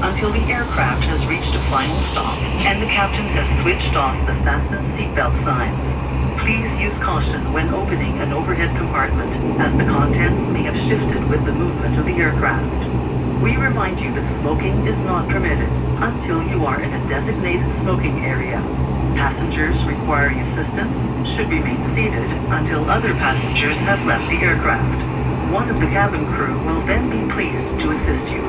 until the aircraft has reached a final stop and the captain has switched off the fasten seatbelt signs. Please use caution when opening an overhead compartment, as the contents may have shifted with the movement of the aircraft. We remind you that smoking is not permitted until you are in a designated smoking area. Passengers requiring assistance should remain seated until other passengers have left the aircraft. One of the cabin crew will then be pleased to assist you.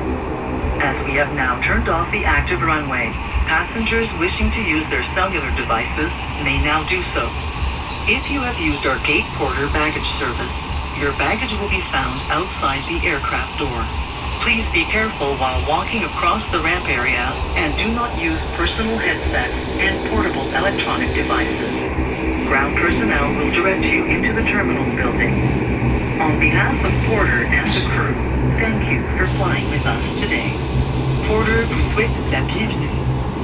As we have now turned off the active runway, passengers wishing to use their cellular devices may now do so. If you have used our gate porter baggage service, your baggage will be found outside the aircraft door. Please be careful while walking across the ramp area and do not use personal headsets and portable electronic devices. Ground personnel will direct you into the terminal building. On behalf of Porter and the crew, thank you for flying with us today. Porter vous souhaite la bienvenue.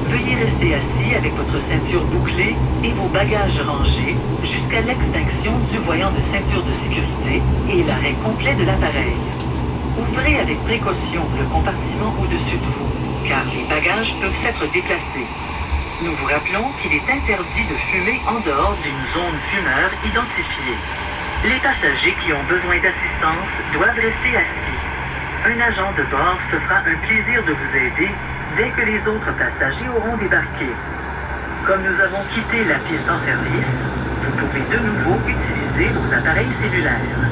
Veuillez rester assis avec votre ceinture bouclée et vos bagages rangés jusqu'à l'extinction du voyant de ceinture de sécurité et l'arrêt complet de l'appareil. Ouvrez avec précaution le compartiment au-dessus de vous, car les bagages peuvent être déplacés. Nous vous rappelons qu'il est interdit de fumer en dehors d'une zone fumeur identifiée. Les passagers qui ont besoin d'assistance doivent rester assis. Un agent de bord se fera un plaisir de vous aider dès que les autres passagers auront débarqué. Comme nous avons quitté la piste en service, vous pouvez de nouveau utiliser vos appareils cellulaires.